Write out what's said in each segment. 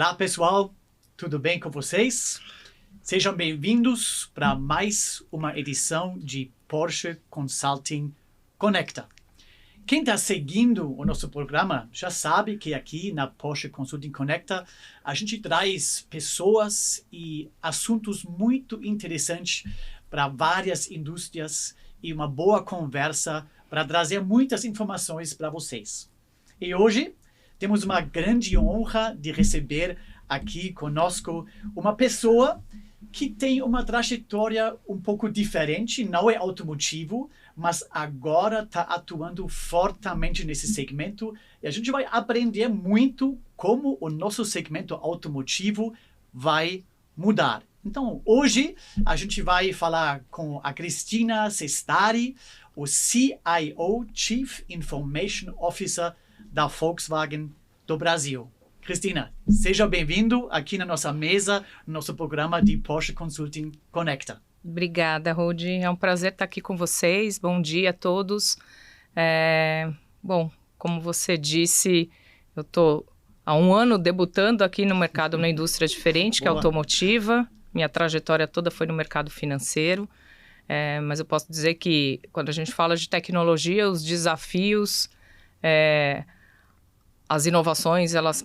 Olá, pessoal. Tudo bem com vocês? Sejam bem-vindos para mais uma edição de Porsche Consulting Conecta. Quem está seguindo o nosso programa já sabe que aqui na Porsche Consulting Conecta a gente traz pessoas e assuntos muito interessantes para várias indústrias e uma boa conversa para trazer muitas informações para vocês. E hoje temos uma grande honra de receber aqui conosco uma pessoa que tem uma trajetória um pouco diferente, não é automotivo, mas agora está atuando fortemente nesse segmento e a gente vai aprender muito como o nosso segmento automotivo vai mudar. Então, hoje a gente vai falar com a Cristina Sestari, o CIO, Chief Information Officer da Volkswagen do Brasil. Cristina, seja bem-vindo aqui na nossa mesa, no nosso programa de Porsche Consulting Conecta. Obrigada, Rudi. É um prazer estar aqui com vocês. Bom dia a todos. Bom, como você disse, eu estou há um ano debutando aqui no mercado, numa indústria diferente, que é automotiva. Minha trajetória toda foi no mercado financeiro. Mas eu posso dizer que quando a gente fala de tecnologia, os desafios, as inovações, elas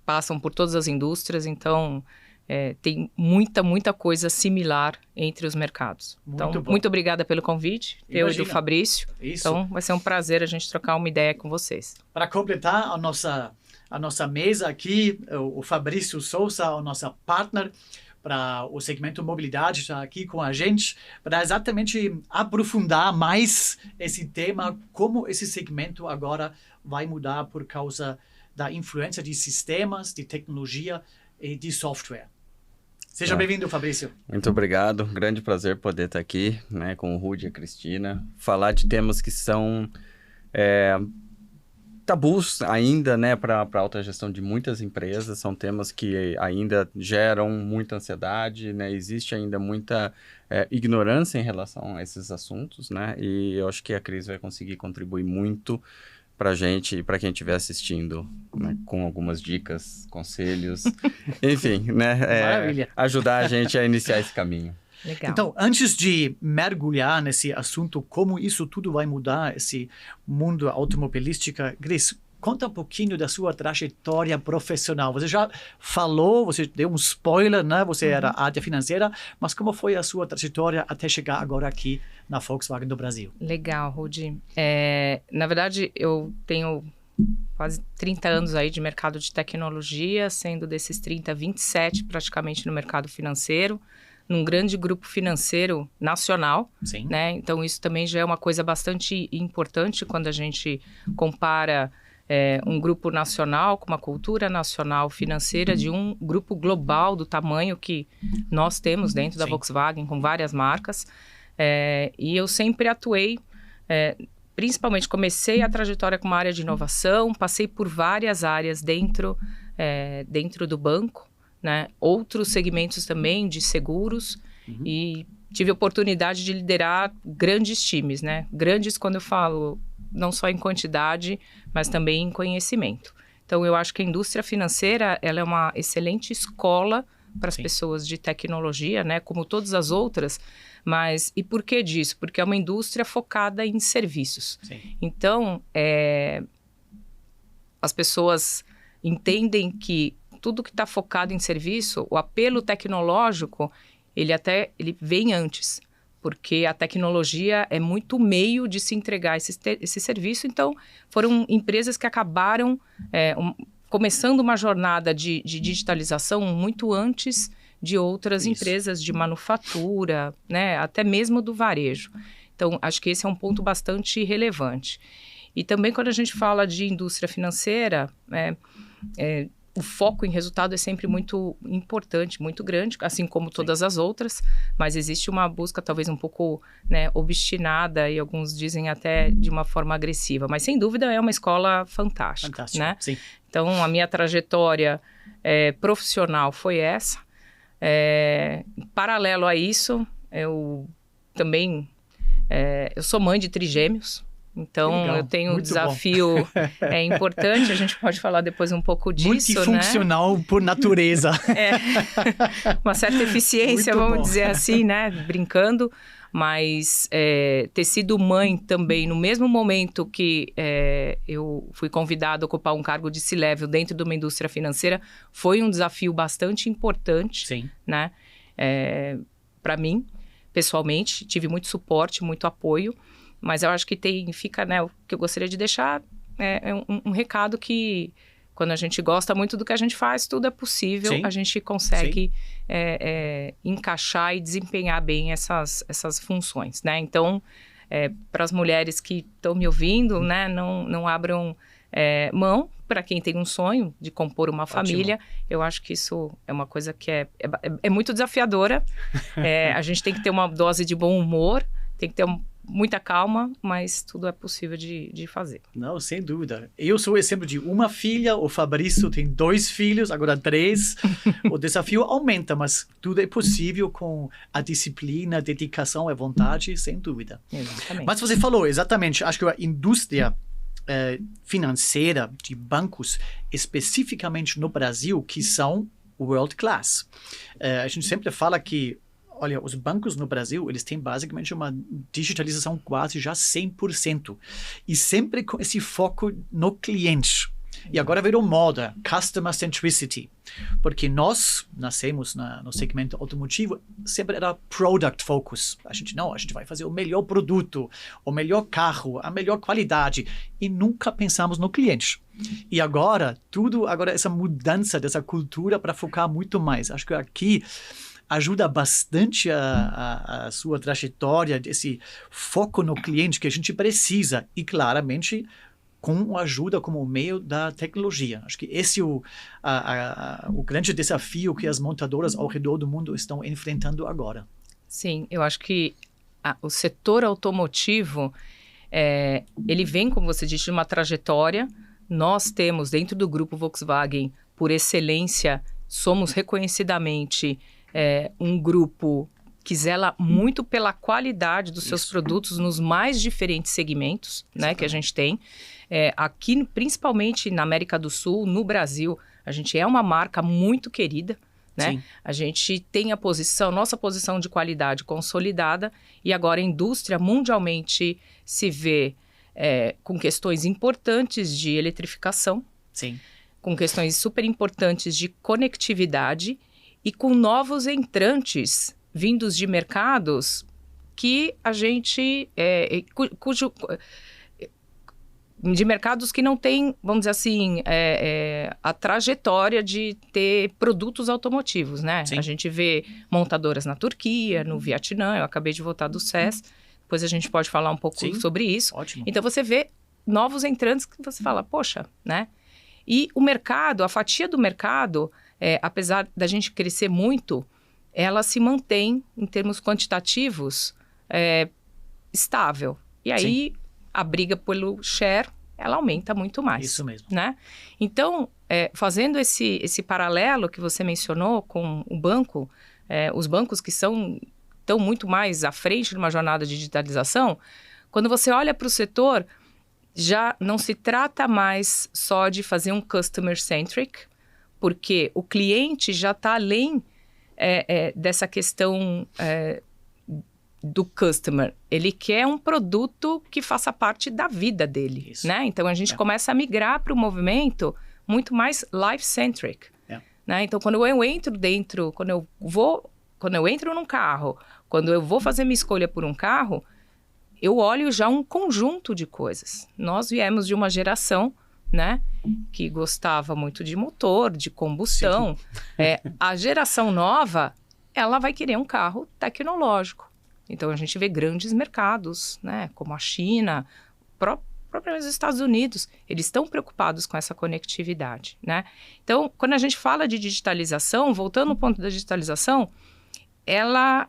passam por todas as indústrias, então tem muita coisa similar entre os mercados. Muito obrigada pelo convite, eu e do Fabrício. Isso. Então vai ser um prazer a gente trocar uma ideia com vocês. Para completar a nossa mesa aqui, o Fabrício Souza, o nosso partner para o segmento mobilidade, está aqui com a gente para exatamente aprofundar mais esse tema, como esse segmento agora vai mudar por causa da influência de sistemas, de tecnologia e de software. Seja bem-vindo, Fabrício. Muito obrigado, grande prazer poder estar aqui, né, com o Rudi e a Cristina, falar de temas que são tabus ainda, né, para a alta gestão de muitas empresas, são temas que ainda geram muita ansiedade, né, existe ainda muita ignorância em relação a esses assuntos, né, e eu acho que a Cris vai conseguir contribuir muito para a gente e para quem estiver assistindo, né, com algumas dicas, conselhos, enfim, né, ajudar a gente a iniciar esse caminho. Legal. Então, antes de mergulhar nesse assunto, como isso tudo vai mudar esse mundo automobilístico, Cris, conta um pouquinho da sua trajetória profissional. Você já falou, você deu um spoiler, né? Você era área financeira, mas como foi a sua trajetória até chegar agora aqui na Volkswagen do Brasil? Legal, Rudi. Na verdade, eu tenho quase 30 anos aí de mercado de tecnologia, sendo desses 30, 27 praticamente no mercado financeiro, num grande grupo financeiro nacional, né? Então isso também já é uma coisa bastante importante quando a gente compara um grupo nacional com uma cultura nacional financeira de um grupo global do tamanho que nós temos dentro da Volkswagen, com várias marcas. E eu sempre atuei, principalmente comecei a trajetória com uma área de inovação, passei por várias áreas dentro do banco, né? Outros segmentos também de seguros e tive a oportunidade de liderar grandes times, né? Grandes quando eu falo não só em quantidade, mas também em conhecimento. Então eu acho que a indústria financeira ela é uma excelente escola para as pessoas de tecnologia, né? Como todas as outras, mas e por que disso? Porque é uma indústria focada em serviços. Então as pessoas entendem que tudo que está focado em serviço, o apelo tecnológico, ele vem antes, porque a tecnologia é muito meio de se entregar esse serviço. Então, foram empresas que acabaram começando uma jornada de digitalização muito antes de outras empresas de manufatura, né, até mesmo do varejo. Então, acho que esse é um ponto bastante relevante. E também quando a gente fala de indústria financeira, o foco em resultado é sempre muito importante, muito grande, assim como todas as outras, mas existe uma busca talvez um pouco, né, obstinada e alguns dizem até de uma forma agressiva, mas sem dúvida é uma escola fantástica, né? Sim. Então a minha trajetória profissional foi essa. Paralelo a isso, eu também eu sou mãe de trigêmeos. Então, Legal. eu tenho um Muito desafio importante, a gente pode falar depois um pouco disso, multifuncional, né? Por natureza. Uma certa eficiência, Muito vamos bom. dizer assim, né? Brincando. Mas ter sido mãe também, no mesmo momento que eu fui convidada a ocupar um cargo de C-Level dentro de uma indústria financeira, foi um desafio bastante importante, Sim. né? Para mim, pessoalmente, tive muito suporte, muito apoio, mas eu acho que fica, né, o que eu gostaria de deixar um recado que quando a gente gosta muito do que a gente faz, tudo é possível, Sim. a gente consegue encaixar e desempenhar bem essas funções, né? Então, para as mulheres que estão me ouvindo, né, não abram mão, para quem tem um sonho de compor uma família. Eu acho que isso é uma coisa que é muito desafiadora. A gente tem que ter uma dose de bom humor, tem que ter muita calma, mas tudo é possível de fazer. Não, sem dúvida. Eu sou exemplo de uma filha, o Fabrício tem 2 filhos, agora 3. O desafio aumenta, mas tudo é possível com a disciplina, a dedicação, a vontade, sem dúvida. Exatamente. Mas você falou, exatamente, acho que a indústria financeira de bancos, especificamente no Brasil, que são world class. A gente sempre fala que olha, os bancos no Brasil, eles têm basicamente uma digitalização quase já 100%. E sempre com esse foco no cliente. E agora virou moda, Customer Centricity. Porque nós nascemos no segmento automotivo, sempre era Product Focus. A gente vai fazer o melhor produto, o melhor carro, a melhor qualidade. E nunca pensamos no cliente. E agora essa mudança dessa cultura para focar muito mais. Acho que aqui ajuda bastante a sua trajetória, esse foco no cliente que a gente precisa. E, claramente, com ajuda como meio da tecnologia. Acho que esse é o grande desafio que as montadoras ao redor do mundo estão enfrentando agora. Sim, eu acho que o setor automotivo, ele vem, como você disse, de uma trajetória. Nós temos, dentro do grupo Volkswagen, por excelência, somos reconhecidamente um grupo que zela muito pela qualidade dos seus produtos nos mais diferentes segmentos, né, que a gente tem. Aqui, principalmente na América do Sul, no Brasil, a gente é uma marca muito querida, né? Sim. A gente tem nossa posição de qualidade consolidada e agora a indústria mundialmente se vê com questões importantes de eletrificação, Sim. com questões super importantes de conectividade e com novos entrantes vindos de mercados que a gente... de mercados que não têm, vamos dizer assim, a trajetória de ter produtos automotivos, né? Sim. A gente vê montadoras na Turquia, no Vietnã, eu acabei de voltar do CES, depois a gente pode falar um pouco sobre isso. Ótimo. Então você vê novos entrantes que você fala, poxa, né? E o mercado, a fatia do mercado, apesar da gente crescer muito, ela se mantém, em termos quantitativos, estável. E aí, a briga pelo share, ela aumenta muito mais. Isso mesmo. Né? Então, fazendo esse paralelo que você mencionou com o banco, os bancos que estão muito mais à frente de uma jornada de digitalização, quando você olha para o setor, já não se trata mais só de fazer um customer-centric, porque o cliente já está além dessa questão do customer. Ele quer um produto que faça parte da vida dele, né? Então, a gente começa a migrar para o movimento muito mais life-centric. Né? Então, quando eu entro num carro, quando eu vou fazer minha escolha por um carro, eu olho já um conjunto de coisas. Nós viemos de uma geração, né, que gostava muito de motor, de combustão. A geração nova, ela vai querer um carro tecnológico. Então, a gente vê grandes mercados, né, como a China, propriamente os Estados Unidos, eles estão preocupados com essa conectividade, né? Então, quando a gente fala de digitalização, voltando ao ponto da digitalização, ela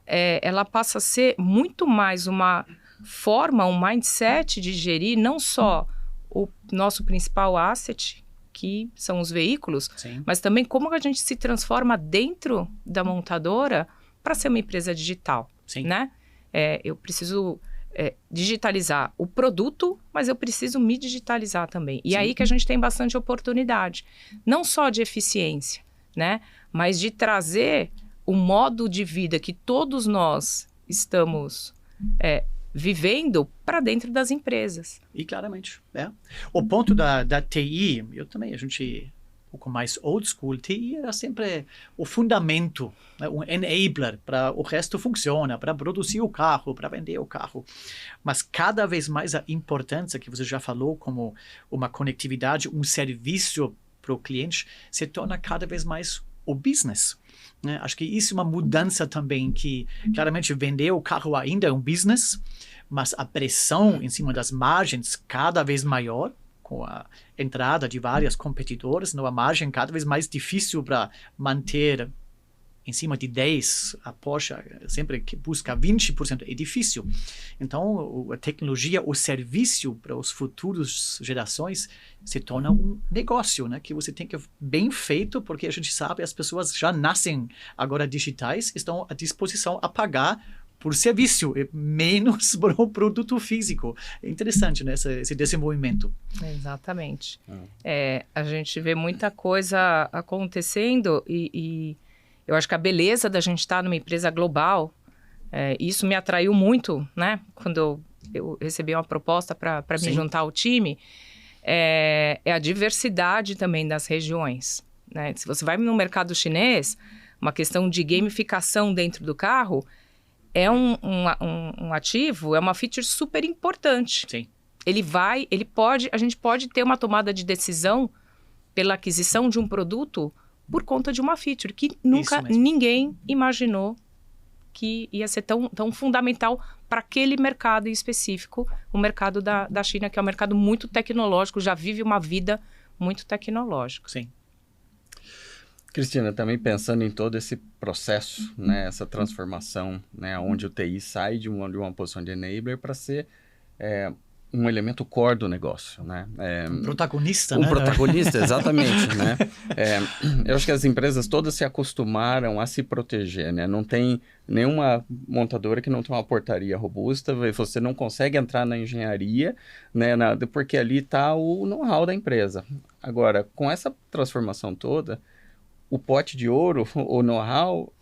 passa a ser muito mais uma forma, um mindset de gerir não só o nosso principal asset, que são os veículos, mas também como a gente se transforma dentro da montadora para ser uma empresa digital, né? Eu preciso digitalizar o produto mas eu preciso me digitalizar também. E aí que a gente tem bastante oportunidade, não só de eficiência, né, mas de trazer o modo de vida que todos nós estamos vivendo para dentro das empresas. E claramente, O ponto da TI, a gente um pouco mais old school, TI era sempre o fundamento, né? Um enabler para o resto funciona, para produzir o carro, para vender o carro. Mas cada vez mais a importância que você já falou como uma conectividade, um serviço para o cliente, se torna cada vez mais o business. Né? Acho que isso é uma mudança também, que claramente vender o carro ainda é um business, mas a pressão em cima das margens cada vez maior, com a entrada de vários competidores, a margem cada vez mais difícil para manter em cima de 10%, a Porsche sempre que busca 20%, é difícil. Então, a tecnologia, o serviço para as futuras gerações se torna um negócio, né? Que você tem que bem feito, porque a gente sabe, as pessoas já nascem agora digitais, estão à disposição a pagar por serviço, menos por um produto físico. É interessante, né, esse desenvolvimento. Exatamente. A gente vê muita coisa acontecendo e eu acho que a beleza da gente estar numa empresa global, isso me atraiu muito, né? Quando eu recebi uma proposta para me juntar ao time, é a diversidade também das regiões, né? Se você vai no mercado chinês, uma questão de gamificação dentro do carro é um ativo, é uma feature super importante. Sim. A gente pode ter uma tomada de decisão pela aquisição de um produto por conta de uma feature que nunca ninguém imaginou que ia ser tão fundamental para aquele mercado em específico, o mercado da China, que é um mercado muito tecnológico, já vive uma vida muito tecnológica. Sim. Cristina, também pensando em todo esse processo, né, essa transformação, né, onde o TI sai de uma posição de enabler para ser um elemento core do negócio, né? Um protagonista, né? Um protagonista, exatamente, né? Eu acho que as empresas todas se acostumaram a se proteger, né? Não tem nenhuma montadora que não tem uma portaria robusta, você não consegue entrar na engenharia, né? Porque ali está o know-how da empresa. Agora, com essa transformação toda, o pote de ouro, o know-how,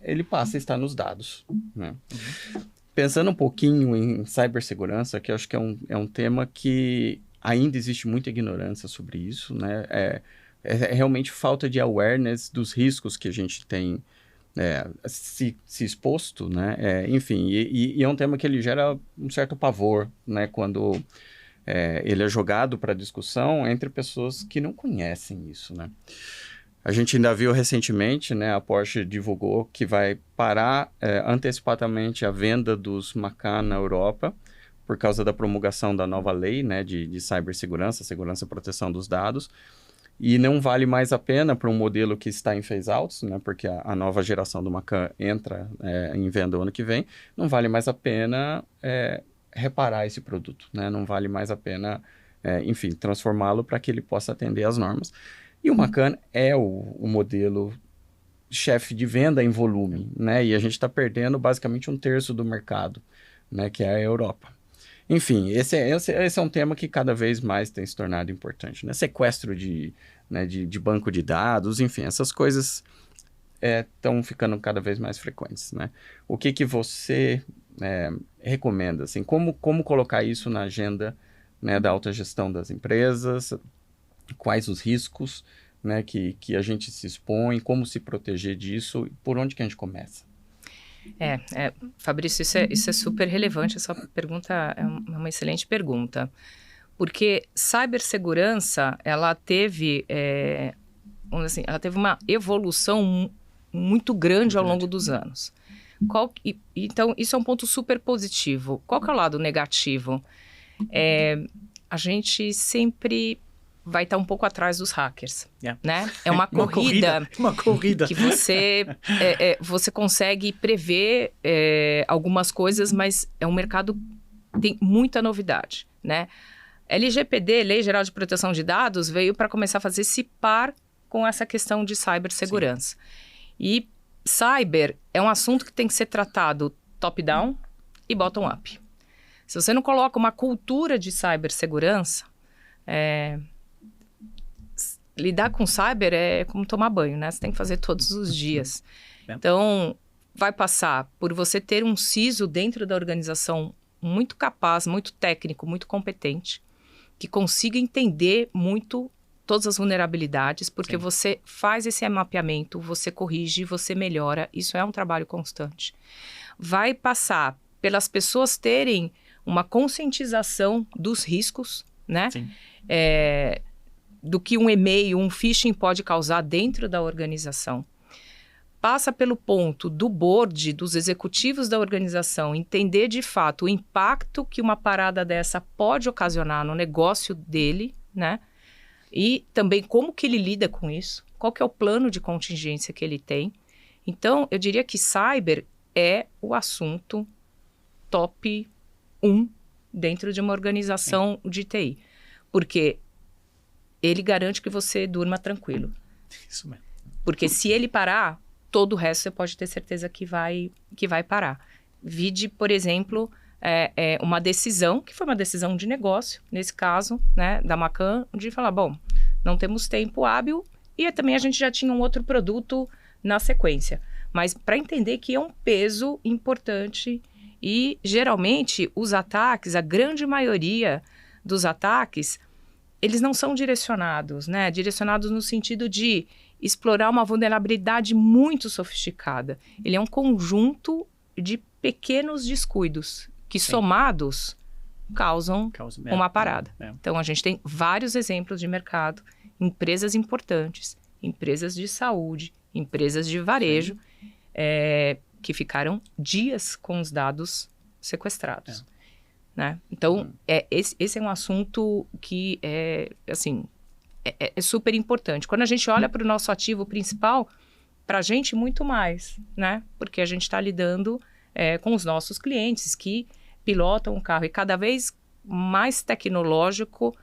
ele passa a estar nos dados, né? Pensando um pouquinho em cibersegurança, que eu acho que é um tema que ainda existe muita ignorância sobre isso, né? É realmente falta de awareness dos riscos que a gente tem se exposto, né? Enfim, e é um tema que ele gera um certo pavor, né? Quando ele é jogado para discussão entre pessoas que não conhecem isso, né? A gente ainda viu recentemente, né, a Porsche divulgou que vai parar antecipadamente a venda dos Macan na Europa por causa da promulgação da nova lei, né, de cibersegurança, segurança e proteção dos dados. E não vale mais a pena para um modelo que está em phase-outs, né, porque a nova geração do Macan entra em venda o ano que vem, não vale mais a pena reparar esse produto, né, não vale mais a pena, enfim, transformá-lo para que ele possa atender às normas. E o Macan é o modelo chefe de venda em volume, né? E a gente está perdendo basicamente 1/3 do mercado, né? Que é a Europa. Enfim, esse é um tema que cada vez mais tem se tornado importante, né? Sequestro de banco de dados, enfim, essas coisas estão ficando cada vez mais frequentes, né? O que você recomenda, assim? Como colocar isso na agenda, né, da alta gestão das empresas? Quais os riscos, né, que a gente se expõe, como se proteger disso, por onde que a gente começa? Fabrício, isso é super relevante, essa pergunta é uma excelente pergunta, porque cibersegurança, ela teve uma evolução muito grande ao longo dos anos. Então, isso é um ponto super positivo. Qual que é o lado negativo? A gente sempre vai estar um pouco atrás dos hackers, né? É uma corrida. Uma corrida. Que você consegue prever algumas coisas, mas é um mercado que tem muita novidade, né? LGPD, Lei Geral de Proteção de Dados, veio para começar a fazer esse par com essa questão de cibersegurança. E cyber é um assunto que tem que ser tratado top-down e bottom-up. Se você não coloca uma cultura de cibersegurança, lidar com cyber é como tomar banho, né? Você tem que fazer todos os dias. Então, vai passar por você ter um CISO dentro da organização muito capaz, muito técnico, muito competente, que consiga entender muito todas as vulnerabilidades, porque você faz esse mapeamento, você corrige, você melhora. Isso é um trabalho constante. Vai passar pelas pessoas terem uma conscientização dos riscos, né? Do que um e-mail, um phishing pode causar dentro da organização. Passa pelo ponto do board, dos executivos da organização, entender de fato o impacto que uma parada dessa pode ocasionar no negócio dele, né? E também como que ele lida com isso, qual que é o plano de contingência que ele tem. Então, eu diria que cyber é o assunto top 1 dentro de uma organização de TI. Porque ele garante que você durma tranquilo. Isso mesmo. Porque se ele parar, todo o resto você pode ter certeza que vai parar. Vide, por exemplo, uma decisão, que foi uma decisão de negócio, nesse caso, né, da Macan, de falar, bom, não temos tempo hábil e também a gente já tinha um outro produto na sequência. Mas para entender que é um peso importante e, geralmente, os ataques, a grande maioria dos ataques, eles não são direcionados, né? Direcionados no sentido de explorar uma vulnerabilidade muito sofisticada. Ele é um conjunto de pequenos descuidos que, somados, causam uma parada. Então, a gente tem vários exemplos de mercado, empresas importantes, empresas de saúde, empresas de varejo, que ficaram dias com os dados sequestrados. Né? Então, esse é um assunto que é super importante. Quando a gente olha para o nosso ativo principal, para a gente muito mais, né? Porque a gente está lidando com os nossos clientes que pilotam o carro e cada vez mais tecnológico,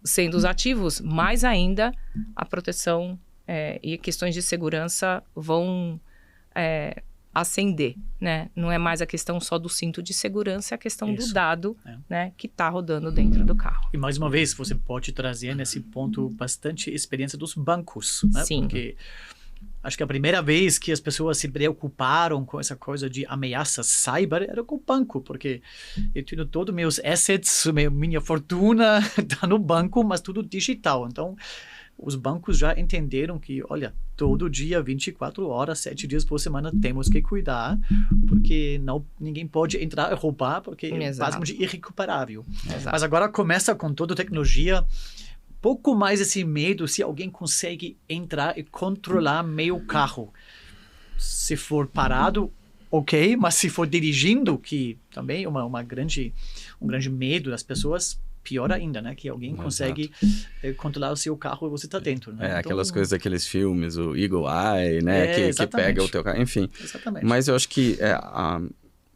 sendo os ativos, mais ainda a proteção e questões de segurança vão ascender, né? Não é mais a questão só do cinto de segurança, é a questão do dado, né, que está rodando dentro do carro. E mais uma vez, você pode trazer nesse ponto bastante experiência dos bancos, né? Sim. Porque acho que a primeira vez que as pessoas se preocuparam com essa coisa de ameaça cyber era com o banco, porque eu tenho todos meus assets, minha fortuna está no banco, mas tudo digital. Então, os bancos já entenderam que, olha, todo dia, 24 horas, 7 dias por semana, temos que cuidar, porque ninguém pode entrar e roubar, porque é basicamente irrecuperável. Exato. Mas agora começa com toda a tecnologia, pouco mais esse medo se alguém consegue entrar e controlar meio carro. Se for parado, ok, mas se for dirigindo, que também é um grande medo das pessoas, pior ainda, né? Que alguém consegue controlar o seu carro e você está dentro, né? Então, aquelas coisas daqueles filmes, o Eagle Eye, né? Que pega o teu carro, enfim. Exatamente. Mas eu acho que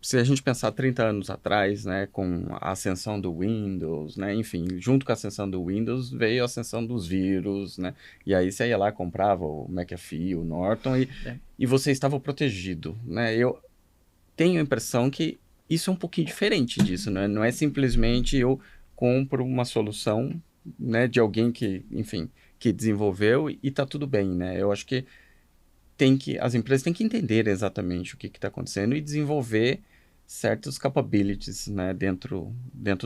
se a gente pensar 30 anos atrás, né? Com a ascensão do Windows, né? Enfim, junto com a ascensão do Windows veio a ascensão dos vírus, né? E aí você ia lá, comprava o McAfee, o Norton e você estava protegido, né? Eu tenho a impressão que isso é um pouquinho diferente disso, né? Não é simplesmente eu compro uma solução, né, de alguém que, enfim, que desenvolveu e está tudo bem, né? Eu acho que as empresas têm que entender exatamente o que está acontecendo e desenvolver certos capabilities, né, dentro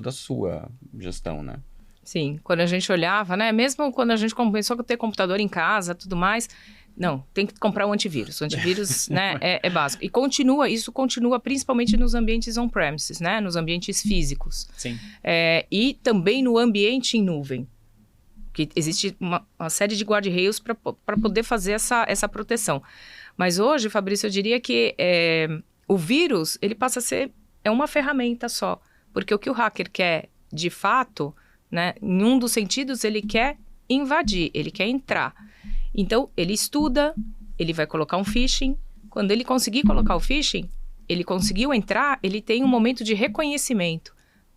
da sua gestão, né? Sim, quando a gente olhava, né, mesmo quando a gente começou a ter computador em casa, tudo mais, não, tem que comprar um antivírus. O antivírus, né, é básico. E isso continua principalmente nos ambientes on-premises, né, nos ambientes físicos. Sim. E também no ambiente em nuvem, que existe uma série de guardrails para poder fazer essa proteção. Mas hoje, Fabrício, eu diria que o vírus, ele passa a ser uma ferramenta só. Porque o que o hacker quer, de fato, né, em um dos sentidos, ele quer invadir, ele quer entrar. Então, ele estuda, ele vai colocar um phishing. Quando ele conseguir colocar o phishing, ele conseguiu entrar, ele tem um momento de reconhecimento.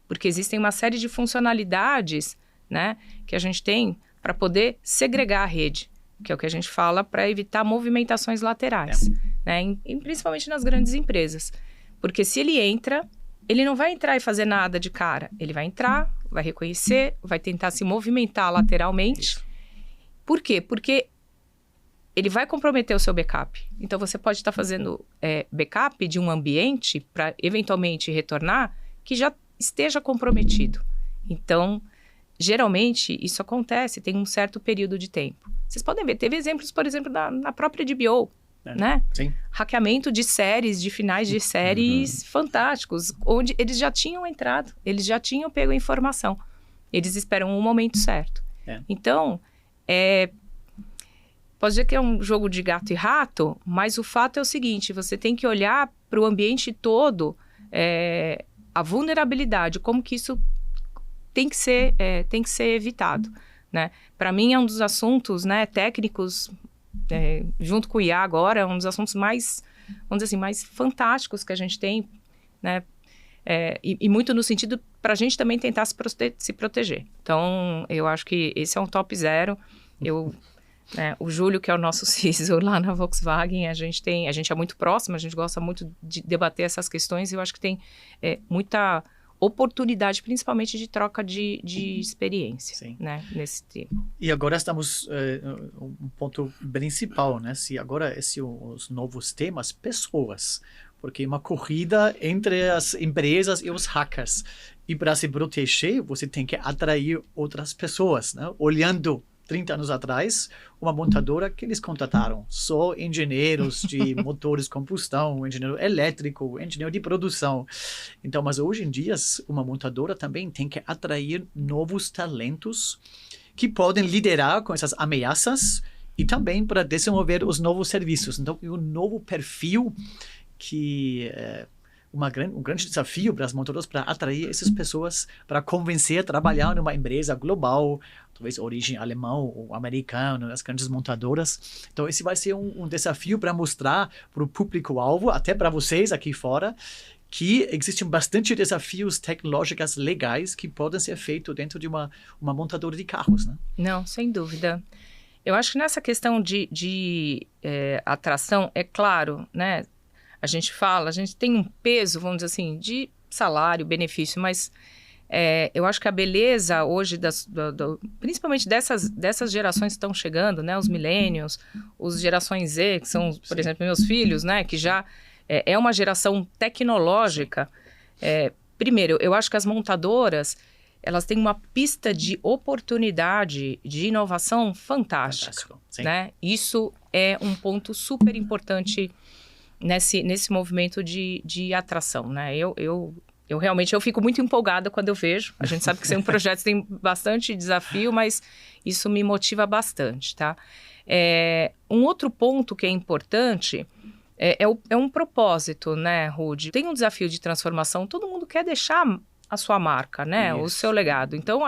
Porque existem uma série de funcionalidades, né, que a gente tem para poder segregar a rede, que é o que a gente fala para evitar movimentações laterais, né, principalmente nas grandes empresas. Porque se ele entra, ele não vai entrar e fazer nada de cara. Ele vai entrar, vai reconhecer, vai tentar se movimentar lateralmente. Isso. Por quê? Porque ele vai comprometer o seu backup. Então, você pode estar fazendo backup de um ambiente para, eventualmente, retornar que já esteja comprometido. Então, geralmente, isso acontece, tem um certo período de tempo. Vocês podem ver, teve exemplos, por exemplo, na própria DBO, né? Sim. Hackeamento de séries, de finais de séries fantásticos, onde eles já tinham entrado, eles já tinham pego a informação. Eles esperam o momento certo. Então, pode dizer que é um jogo de gato e rato, mas o fato é o seguinte, você tem que olhar para o ambiente todo, a vulnerabilidade, como que isso tem que ser evitado, né? Para mim é um dos assuntos, né, técnicos, junto com o IA agora, é um dos assuntos mais, vamos dizer assim, mais fantásticos que a gente tem, né? E muito no sentido para a gente também tentar se proteger. Então, eu acho que esse é um top 0. O Júlio, que é o nosso CISO lá na Volkswagen, a gente é muito próximo, a gente gosta muito de debater essas questões e eu acho que tem muita oportunidade, principalmente de troca de experiência, né, nesse tempo. E agora estamos um ponto principal, né? Se agora os novos temas, pessoas, porque uma corrida entre as empresas e os hackers. E para se proteger, você tem que atrair outras pessoas, né? Olhando 30 anos atrás, uma montadora que eles contrataram só engenheiros de motores de combustão, engenheiro elétrico, engenheiro de produção. Então, mas hoje em dia, uma montadora também tem que atrair novos talentos que podem liderar com essas ameaças e também para desenvolver os novos serviços. Então, um novo perfil que um grande desafio para as montadoras para atrair essas pessoas, para convencer a trabalhar numa empresa global, talvez origem alemão ou americana, as grandes montadoras. Então, esse vai ser um desafio para mostrar para o público-alvo, até para vocês aqui fora, que existem bastante desafios tecnológicos legais que podem ser feitos dentro de uma montadora de carros, né? Não, sem dúvida. Eu acho que nessa questão de atração, é claro, né? A gente tem um peso, vamos dizer assim, de salário, benefício, mas eu acho que a beleza hoje, principalmente dessas gerações que estão chegando, né? Os millennials, os gerações Z, que são, por exemplo, meus filhos, né? Que já é uma geração tecnológica. Primeiro, eu acho que as montadoras, elas têm uma pista de oportunidade de inovação fantástica, né? Isso é um ponto super importante nesse movimento de atração, né? Eu realmente fico muito empolgada quando eu vejo. A gente sabe que são projetos que tem bastante desafio, mas isso me motiva bastante, tá? Um outro ponto que é importante é um propósito, né, Rudy? Tem um desafio de transformação, todo mundo quer deixar a sua marca, né? Isso. O seu legado. Então,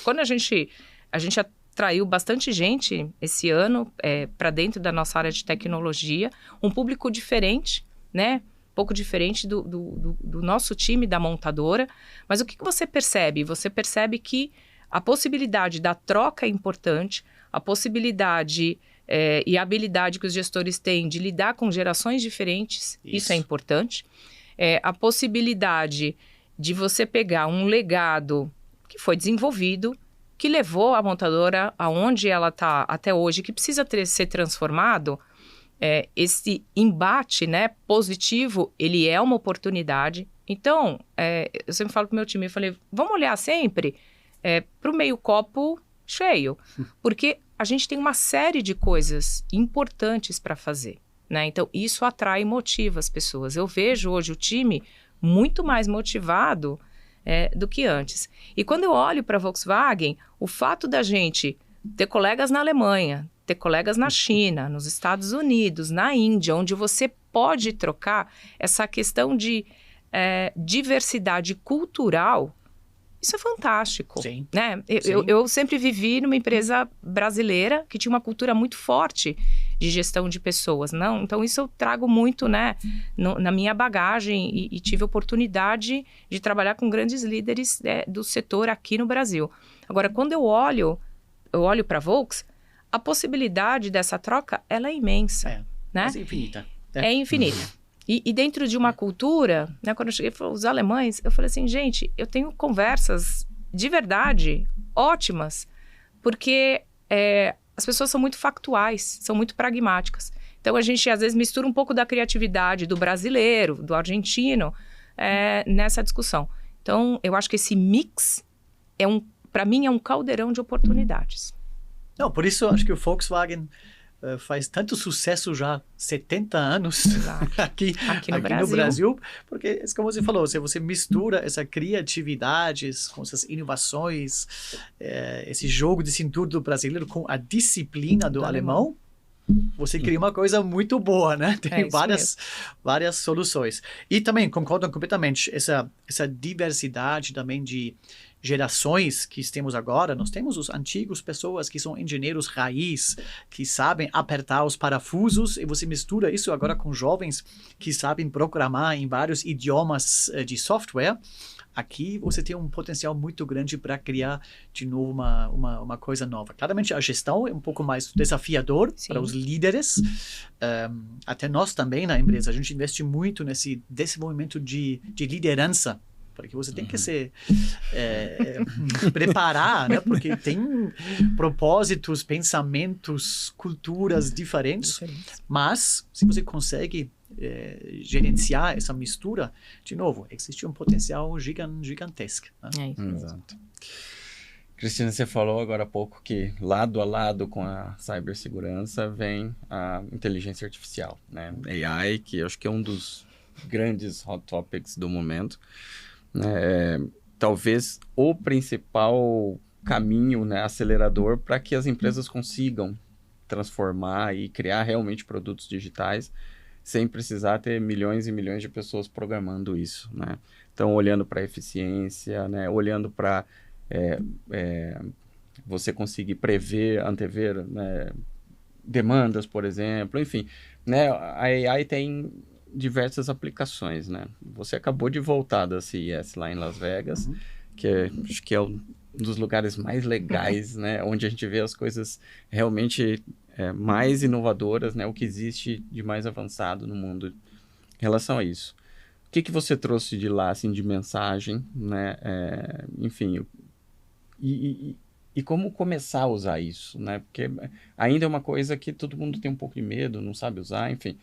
quando a gente atraiu bastante gente esse ano para dentro da nossa área de tecnologia, um público diferente, né? Um pouco diferente do nosso time da montadora. Mas o que você percebe? Você percebe que a possibilidade da troca é importante, a possibilidade e a habilidade que os gestores têm de lidar com gerações diferentes, isso é importante. A possibilidade de você pegar um legado que foi desenvolvido, que levou a montadora aonde ela está até hoje, que precisa ser transformado, esse embate, né, positivo, ele é uma oportunidade. Então, eu sempre falo para o meu time, eu falei, vamos olhar sempre para o meio copo cheio, porque a gente tem uma série de coisas importantes para fazer, né? Então, isso atrai e motiva as pessoas. Eu vejo hoje o time muito mais motivado do que antes. E quando eu olho para a Volkswagen, o fato da gente ter colegas na Alemanha, ter colegas na China, nos Estados Unidos, na Índia, onde você pode trocar essa questão de diversidade cultural, isso é fantástico. Sim. Né? Eu sempre vivi numa empresa brasileira que tinha uma cultura muito forte de gestão de pessoas. Não? Então, isso eu trago muito, né, na minha bagagem e tive oportunidade de trabalhar com grandes líderes do setor aqui no Brasil. Agora, quando eu olho para a Volks, a possibilidade dessa troca, ela é imensa. Né? Mas é infinita. É infinita. E dentro de uma cultura, né, quando eu cheguei, os alemães, eu falei assim, gente, eu tenho conversas de verdade ótimas, porque as pessoas são muito factuais, são muito pragmáticas. Então, a gente, às vezes, mistura um pouco da criatividade do brasileiro, do argentino, nessa discussão. Então, eu acho que esse mix, para mim, é um caldeirão de oportunidades. Não, por isso eu acho que o Volkswagen faz tanto sucesso já há 70 anos aqui no Brasil, porque, como você falou, se você mistura essa criatividade com essas inovações, esse jogo de cintura do brasileiro com a disciplina do alemão, você cria uma coisa muito boa, né? Tem várias soluções. E também, concordo completamente, essa diversidade também de gerações que temos agora. Nós temos os antigos pessoas que são engenheiros raiz, que sabem apertar os parafusos, e você mistura isso agora com jovens que sabem programar em vários idiomas de software. Aqui você tem um potencial muito grande para criar de novo uma coisa nova. Claramente a gestão é um pouco mais desafiador para os líderes. Até nós também na empresa, a gente investe muito nesse desenvolvimento de liderança, porque você tem que se preparar, né? Porque tem propósitos, pensamentos, culturas diferentes. Mas se você consegue gerenciar essa mistura, de novo, existe um potencial gigantesco. Né? Exato. Cristina, você falou agora há pouco que lado a lado com a cibersegurança vem a inteligência artificial, né? AI, que eu acho que é um dos grandes hot topics do momento. Talvez o principal caminho, né, acelerador para que as empresas consigam transformar e criar realmente produtos digitais sem precisar ter milhões e milhões de pessoas programando isso, né? Então, olhando para a eficiência, né, olhando para você conseguir prever, antever, né, demandas, por exemplo, enfim, né, a AI tem diversas aplicações, né? Você acabou de voltar da CES lá em Las Vegas, que acho que é um dos lugares mais legais, né? Onde a gente vê as coisas realmente mais inovadoras, né? O que existe de mais avançado no mundo em relação a isso. O que você trouxe de lá, assim, de mensagem, né? Enfim, e como começar a usar isso, né? Porque ainda é uma coisa que todo mundo tem um pouco de medo, não sabe usar, enfim.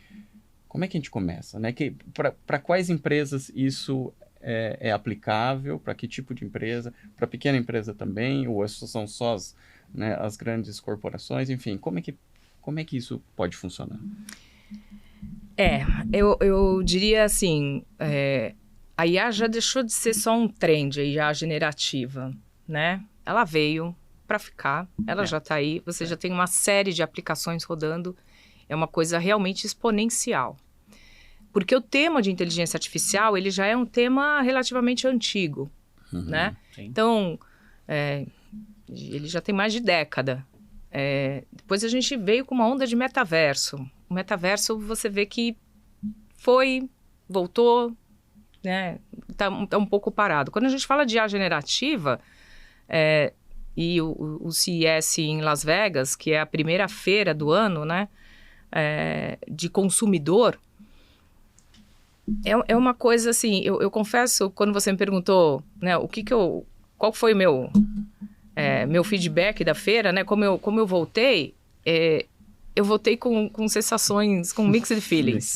Como é que a gente começa, né? Para quais empresas isso é aplicável? Para que tipo de empresa? Para pequena empresa também? Ou são só as grandes corporações? Enfim, como é que isso pode funcionar? Eu diria assim, a IA já deixou de ser só um trend, a IA generativa, né? Ela veio para ficar, ela já está aí, você já tem uma série de aplicações rodando, é uma coisa realmente exponencial. Porque o tema de inteligência artificial, ele já é um tema relativamente antigo, né? Sim. Então, ele já tem mais de década. Depois a gente veio com uma onda de metaverso. O metaverso, você vê que voltou, né? Tá um pouco parado. Quando a gente fala de IA generativa, e o CES em Las Vegas, que é a primeira feira do ano, né? De consumidor, é uma coisa assim, eu confesso, quando você me perguntou, né, qual foi meu feedback da feira, né, como eu voltei, eu voltei com sensações, com mixed feelings.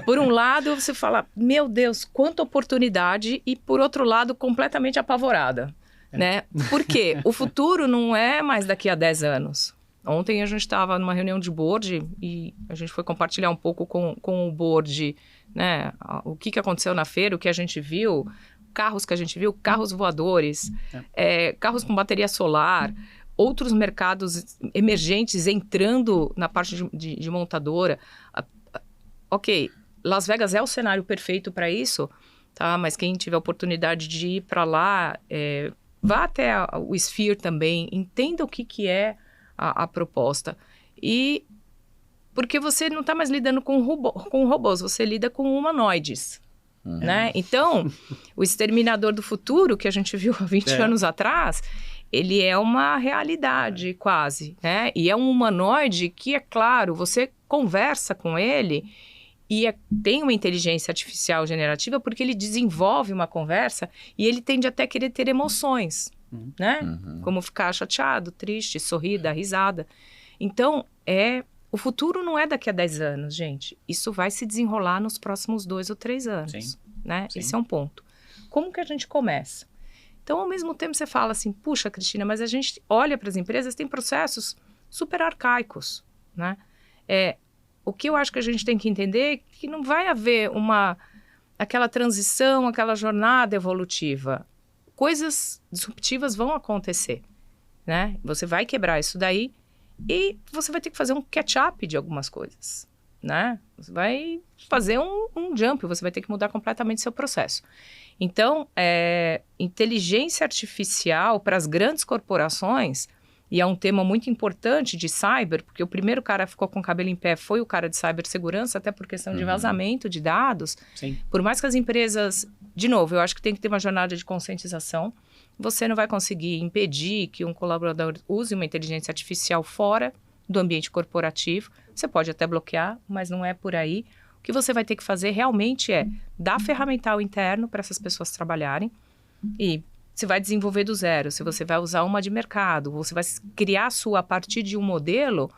Por um lado, você fala, meu Deus, quanta oportunidade, e por outro lado, completamente apavorada, né? Por quê? O futuro não é mais daqui a 10 anos. Ontem a gente estava numa reunião de board e a gente foi compartilhar um pouco com o board, né, o que aconteceu na feira, o que a gente viu, carros que a gente viu, carros voadores, carros com bateria solar, outros mercados emergentes entrando na parte de montadora. Ok, Las Vegas é o cenário perfeito para isso, tá? Mas quem tiver a oportunidade de ir para lá, vá até o Sphere também, entenda o que é a proposta. E porque você não está mais lidando com robôs, você lida com humanoides, né? Então, o Exterminador do Futuro, que a gente viu há 20 anos atrás, ele é uma realidade quase, né? E é um humanoide que, é claro, você conversa com ele tem uma inteligência artificial generativa porque ele desenvolve uma conversa e ele tende até a querer ter emoções, né? Como ficar chateado, triste, sorrir, dar risada. Então, o futuro não é daqui a 10 anos, gente. Isso vai se desenrolar nos próximos 2 ou 3 anos, Sim. né? Sim. Esse é um ponto. Como que a gente começa? Então, ao mesmo tempo, você fala assim, puxa, Cristina, mas a gente olha para as empresas, tem processos super arcaicos, né? O que eu acho que a gente tem que entender é que não vai haver aquela transição, aquela jornada evolutiva. Coisas disruptivas vão acontecer, né? Você vai quebrar isso daí e você vai ter que fazer um catch-up de algumas coisas, né? Você vai fazer um jump, você vai ter que mudar completamente seu processo. Então, inteligência artificial para as grandes corporações, e é um tema muito importante de cyber, porque o primeiro cara que ficou com o cabelo em pé foi o cara de cibersegurança, até por questão de vazamento de dados. Sim. Por mais que as empresas... De novo, eu acho que tem que ter uma jornada de conscientização. Você não vai conseguir impedir que um colaborador use uma inteligência artificial fora do ambiente corporativo. Você pode até bloquear, mas não é por aí. O que você vai ter que fazer realmente é dar ferramental interno para essas pessoas trabalharem e... Você vai desenvolver do zero, se você vai usar uma de mercado, você vai criar a sua a partir de um modelo,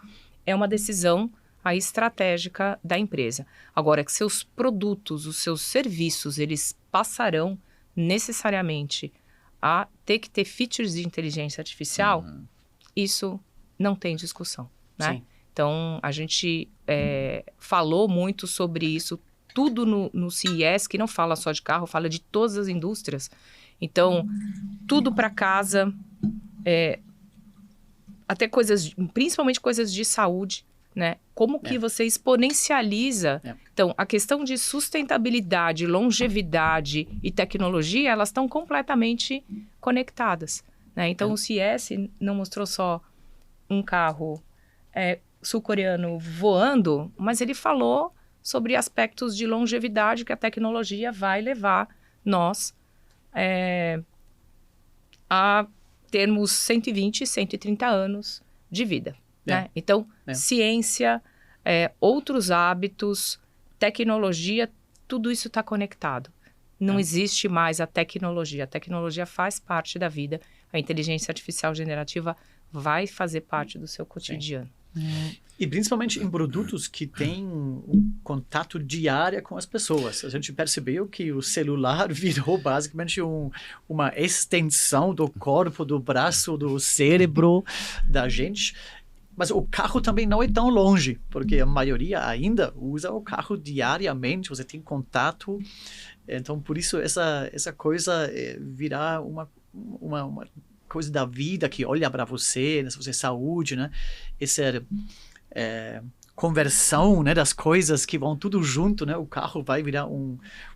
é uma decisão aí estratégica da empresa. Agora, que seus produtos, os seus serviços, eles passarão necessariamente a ter que ter features de inteligência artificial, isso não tem discussão, né? Sim. Então, a gente falou muito sobre isso, tudo no CES, que não fala só de carro, fala de todas as indústrias. Então, tudo para casa, até principalmente coisas de saúde, né? Como que você exponencializa? Então, a questão de sustentabilidade, longevidade e tecnologia, elas estão completamente conectadas, né? Então, o CES não mostrou só um carro sul-coreano voando, mas ele falou sobre aspectos de longevidade que a tecnologia vai levar nós a termos 120, 130 anos de vida, né? Então, ciência, outros hábitos, tecnologia, tudo isso está conectado. Não existe mais a tecnologia faz parte da vida, a inteligência artificial generativa vai fazer parte do seu cotidiano. E principalmente em produtos que têm um contato diário com as pessoas. A gente percebeu que o celular virou basicamente uma extensão do corpo, do braço, do cérebro da gente. Mas o carro também não é tão longe, porque a maioria ainda usa o carro diariamente, você tem contato. Então, por isso, essa coisa virar uma coisa da vida que olha para você, se você saúde, né? Essa conversão, né, das coisas que vão tudo junto, né? O carro vai virar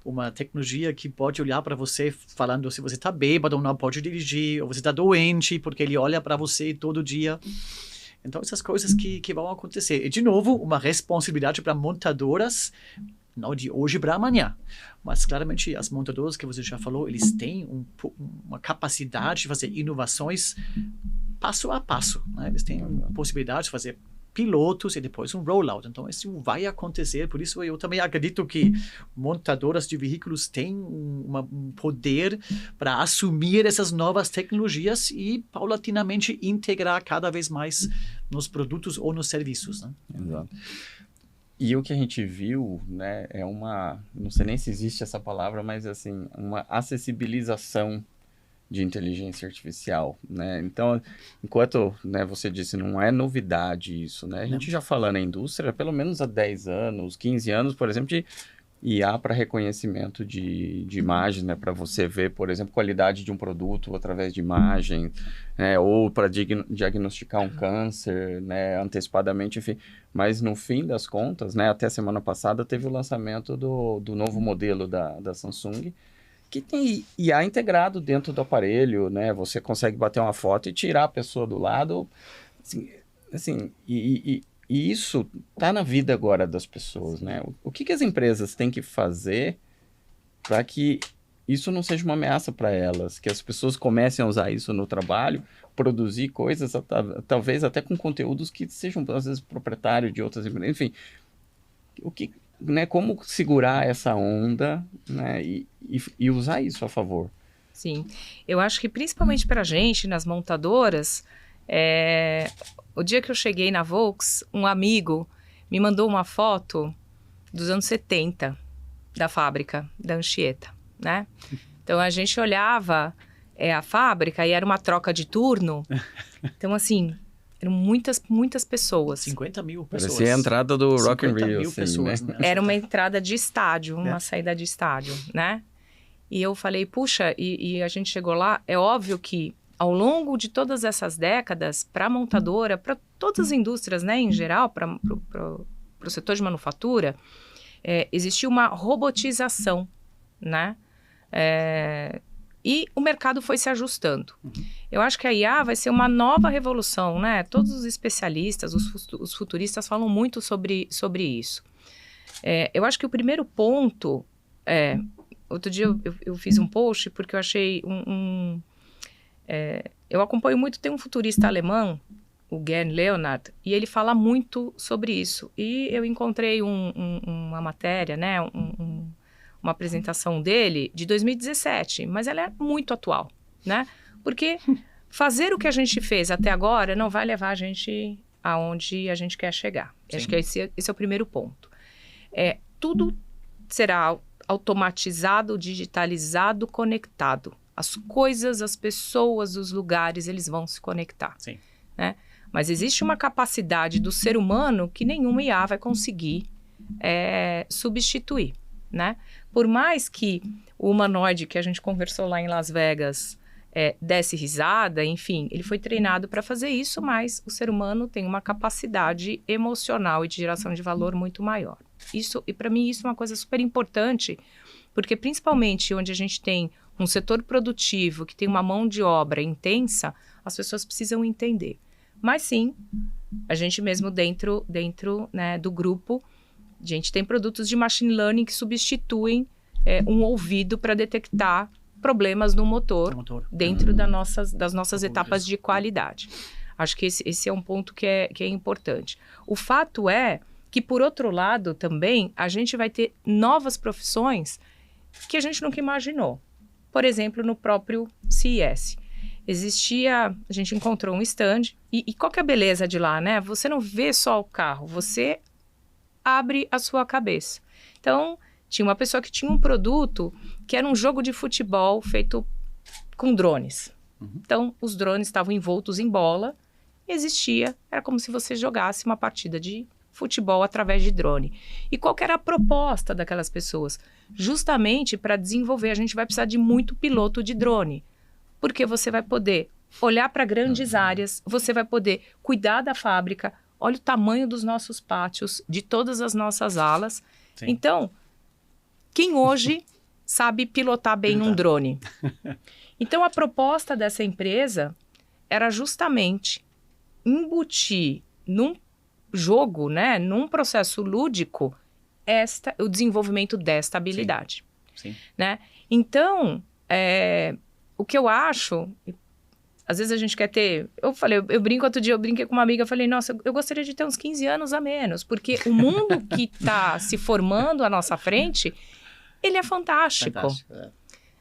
uma tecnologia que pode olhar para você falando se você está bêbado ou não pode dirigir, ou você está doente, porque ele olha para você todo dia. Então, essas coisas que vão acontecer. E, de novo, uma responsabilidade para montadoras, não de hoje para amanhã. Mas, claramente, as montadoras que você já falou, eles têm uma capacidade de fazer inovações passo a passo, né? Eles têm a possibilidade de fazer pilotos e depois um rollout. Então, isso vai acontecer. Por isso, eu também acredito que montadoras de veículos têm um poder para assumir essas novas tecnologias e, paulatinamente, integrar cada vez mais nos produtos ou nos serviços, né? Exato. E o que a gente viu, né, não sei nem se existe essa palavra, mas assim, uma acessibilização de inteligência artificial, né? Então, enquanto, né, você disse, não é novidade isso, né? A gente já fala na indústria, pelo menos há 10 anos, 15 anos, por exemplo, de IA para reconhecimento de imagens, né? Para você ver, por exemplo, qualidade de um produto através de imagem, né? Ou para diagnosticar um câncer, né? Antecipadamente, enfim. Mas no fim das contas, né? Até semana passada teve o lançamento do novo modelo da Samsung, que tem IA integrado dentro do aparelho, né? Você consegue bater uma foto e tirar a pessoa do lado, assim, e isso está na vida agora das pessoas, né? O que as empresas têm que fazer para que isso não seja uma ameaça para elas, que as pessoas comecem a usar isso no trabalho, produzir coisas, talvez até com conteúdos que sejam, às vezes, proprietários de outras empresas, enfim. né, como segurar essa onda, né, e usar isso a favor. Sim, eu acho que principalmente para a gente, nas montadoras, o dia que eu cheguei na Volks, um amigo me mandou uma foto dos anos 70 da fábrica da Anchieta, né? Então a gente olhava a fábrica e era uma troca de turno. Então assim, eram muitas pessoas. 50 mil pessoas. Parecia a entrada do Rock in 50 Rio, mil assim, pessoas, né? Era uma entrada de estádio, uma saída de estádio, né? E eu falei, puxa, e a gente chegou lá, é óbvio que ao longo de todas essas décadas, para a montadora, para todas as indústrias, né, em geral, para o setor de manufatura, existiu uma robotização, né? E o mercado foi se ajustando. Eu acho que a IA vai ser uma nova revolução, né? Todos os especialistas, os futuristas falam muito sobre isso. Eu acho que o primeiro ponto outro dia eu fiz um post porque eu achei eu acompanho muito, tem um futurista alemão, o Gern Leonhard, e ele fala muito sobre isso. E eu encontrei uma matéria, né, uma apresentação dele de 2017, mas ela é muito atual, né? Porque fazer o que a gente fez até agora não vai levar a gente aonde a gente quer chegar. Sim. Acho que esse é o primeiro ponto. Tudo será automatizado, digitalizado, conectado. As coisas, as pessoas, os lugares, eles vão se conectar. Sim. Né? Mas existe uma capacidade do ser humano que nenhuma IA vai conseguir substituir, né? Por mais que o humanoide que a gente conversou lá em Las Vegas desse risada, enfim, ele foi treinado para fazer isso, mas o ser humano tem uma capacidade emocional e de geração de valor muito maior. E para mim isso é uma coisa super importante, porque principalmente onde a gente tem um setor produtivo que tem uma mão de obra intensa, as pessoas precisam entender. Mas sim, a gente mesmo dentro né, do grupo, a gente tem produtos de machine learning que substituem um ouvido para detectar problemas no motor dentro das nossas etapas de qualidade. Acho que esse é um ponto que é importante. O fato é que, por outro lado, também, a gente vai ter novas profissões que a gente nunca imaginou. Por exemplo, no próprio CES. A gente encontrou um stand, e qual que é a beleza de lá, né? Você não vê só o carro, você abre a sua cabeça. Então, tinha uma pessoa que tinha um produto que era um jogo de futebol feito com drones. Então, os drones estavam envoltos em bola, era como se você jogasse uma partida de futebol através de drone. E qual que era a proposta daquelas pessoas? Justamente para desenvolver, a gente vai precisar de muito piloto de drone, porque você vai poder olhar para grandes áreas, você vai poder cuidar da fábrica, olha o tamanho dos nossos pátios, de todas as nossas alas. Sim. Então, quem hoje sabe pilotar bem um drone? Então, a proposta dessa empresa era justamente embutir num jogo, né, num processo lúdico, o desenvolvimento desta habilidade. Sim. Sim. Né? Então, o que eu acho, às vezes a gente quer ter... Eu brinco, outro dia eu brinquei com uma amiga, falei, nossa, eu gostaria de ter uns 15 anos a menos, porque o mundo que está se formando à nossa frente, ele é fantástico.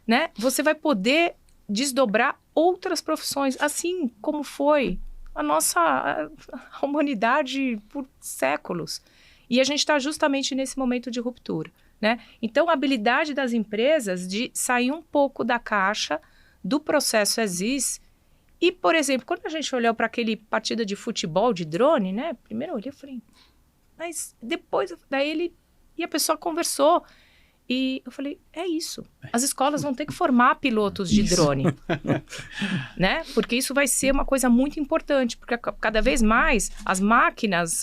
Né? Você vai poder desdobrar outras profissões, assim como foi a humanidade por séculos. E a gente está justamente nesse momento de ruptura, né? Então, a habilidade das empresas de sair um pouco da caixa do processo as-is. E, por exemplo, quando a gente olhou para aquele partida de futebol de drone, né? Primeiro eu olhei e falei, mas depois, e a pessoa conversou. E eu falei, é isso. As escolas vão ter que formar pilotos de drone. Né? Porque isso vai ser uma coisa muito importante. Porque cada vez mais,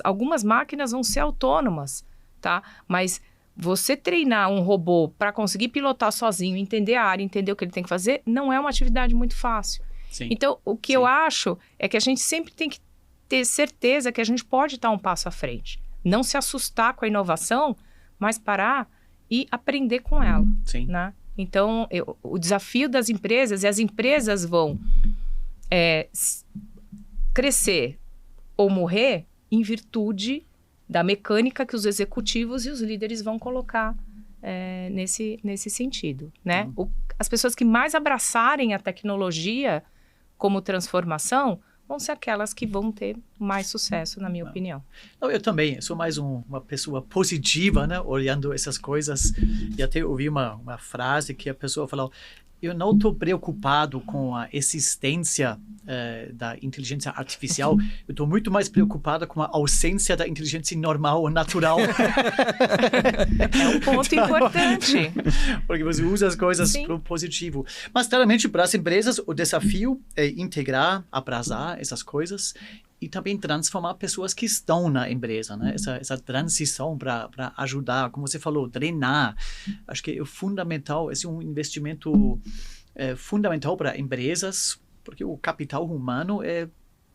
algumas máquinas vão ser autônomas, tá? Mas você treinar um robô para conseguir pilotar sozinho, entender a área, entender o que ele tem que fazer, não é uma atividade muito fácil. Sim. Então, o que eu acho é que a gente sempre tem que ter certeza que a gente pode estar um passo à frente. Não se assustar com a inovação, mas parar e aprender com ela. Sim. Né? Então, o desafio das empresas, e as empresas vão crescer ou morrer em virtude da mecânica que os executivos e os líderes vão colocar nesse sentido, né? As pessoas que mais abraçarem a tecnologia como transformação vão ser aquelas que vão ter mais sucesso, na minha opinião. Eu também sou mais uma pessoa positiva, né? Olhando essas coisas. E até ouvi uma frase que a pessoa falou: eu não estou preocupado com a existência da inteligência artificial, eu estou muito mais preocupado com a ausência da inteligência normal ou natural. É um ponto importante. Porque você usa as coisas para o positivo. Mas, claramente, para as empresas, o desafio é integrar, abraçar essas coisas e também transformar pessoas que estão na empresa, né? Essa transição para ajudar, como você falou, treinar. Acho que é fundamental, esse é um investimento fundamental para empresas, porque o capital humano é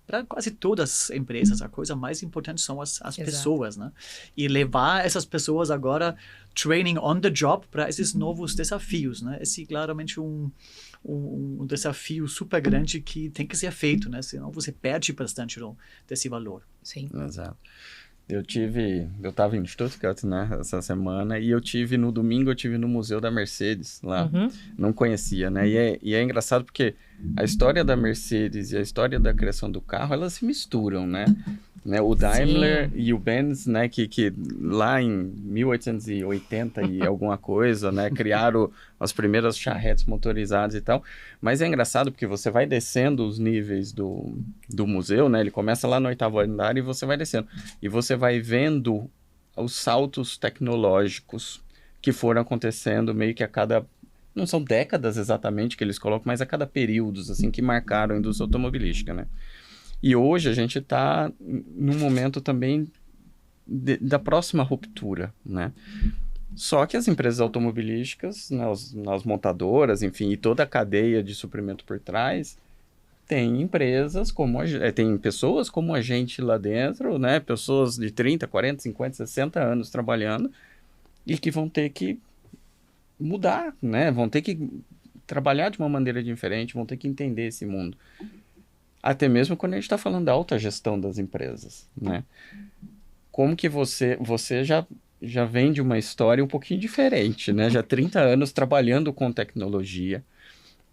para quase todas as empresas. A coisa mais importante são as pessoas, né? E levar essas pessoas agora, training on the job, para esses novos desafios, né? Esse é claramente um desafio super grande que tem que ser feito, né? Senão você perde bastante desse valor. Sim. Exato. Eu estava em Stuttgart, né, essa semana, e no domingo eu tive no Museu da Mercedes lá. Não conhecia, né? E é engraçado porque a história da Mercedes e a história da criação do carro, elas se misturam, né? O Daimler e o Benz, né, que lá em 1880 e alguma coisa, né, criaram as primeiras charretes motorizadas e tal. Mas é engraçado porque você vai descendo os níveis do museu, né, ele começa lá no 8º andar e você vai descendo. E você vai vendo os saltos tecnológicos que foram acontecendo meio que a cada... Não são décadas exatamente que eles colocam, mas a cada períodos, assim, que marcaram a indústria automobilística, né? E hoje a gente está num momento também da próxima ruptura, né? Só que as empresas automobilísticas, né, as montadoras, enfim, e toda a cadeia de suprimento por trás, tem empresas como tem pessoas como a gente lá dentro, né? Pessoas de 30, 40, 50, 60 anos trabalhando e que vão ter que mudar, né? Vão ter que trabalhar de uma maneira diferente, vão ter que entender esse mundo. Até mesmo quando a gente está falando da alta gestão das empresas, né? Como que você já vem de uma história um pouquinho diferente, né? Já 30 anos trabalhando com tecnologia,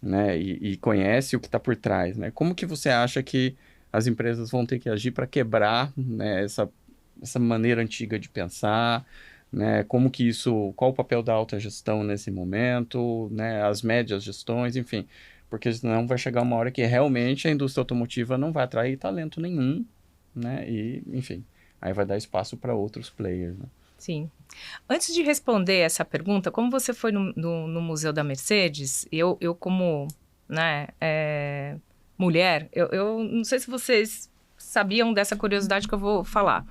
né? E conhece o que está por trás, né? Como que você acha que as empresas vão ter que agir para quebrar, né, essa maneira antiga de pensar, né? Qual o papel da alta gestão nesse momento, né? As médias gestões, enfim... Porque senão vai chegar uma hora que realmente a indústria automotiva não vai atrair talento nenhum, né? E, enfim, aí vai dar espaço para outros players, né? Sim. Antes de responder essa pergunta, como você foi no Museu da Mercedes, eu como, né, mulher, eu não sei se vocês sabiam dessa curiosidade que eu vou falar.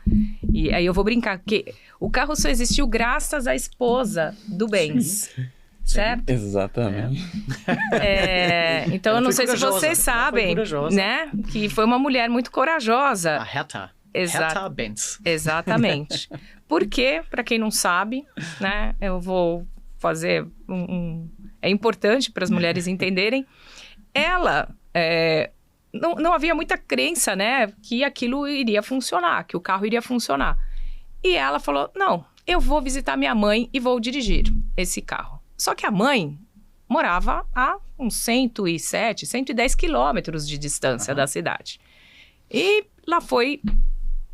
E aí eu vou brincar, porque o carro só existiu graças à esposa do Benz. Sim. Certo? Exatamente. Então, eu não sei se vocês sabem, né? Que foi uma mulher muito corajosa. A Herta Benz. Exatamente. Porque, para quem não sabe, né? Eu vou fazer é importante para as mulheres entenderem. Ela... não havia muita crença, né? Que aquilo iria funcionar, que o carro iria funcionar. E ela falou, não, eu vou visitar minha mãe e vou dirigir esse carro. Só que a mãe morava a uns 107, 110 quilômetros de distância da cidade. E lá foi